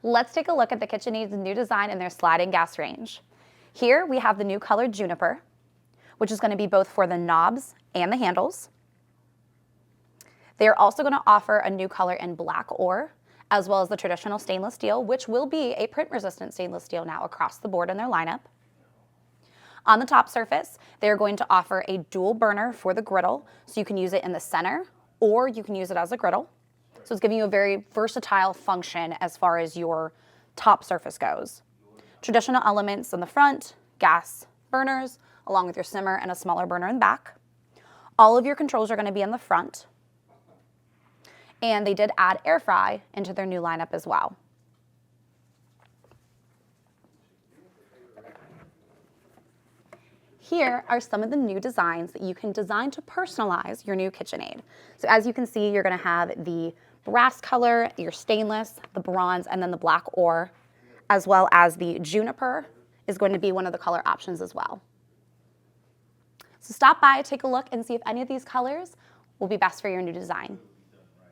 Let's take a look at the KitchenAid's new design in their sliding gas range. Here we have the new color Juniper, which is going to be both for the knobs and the handles. They are also going to offer a new color in black ore, as well as the traditional stainless steel, which will be a print-resistant stainless steel now across the board in their lineup. On the top surface, they're going to offer a dual burner for the griddle, so you can use it in the center or you can use it as a griddle. So it's giving you a very versatile function as far as your top surface goes. Traditional elements in the front, gas burners, along with your simmer and a smaller burner in the back. All of your controls are going to be in the front. And they did add air fry into their new lineup as well. Here are some of the new designs that you can design to personalize your new KitchenAid. So as you can see, you're going to have the brass color, your stainless, the bronze, and then the black ore, as well as the Juniper is going to be one of the color options as well. So stop by, take a look, and see if any of these colors will be best for your new design.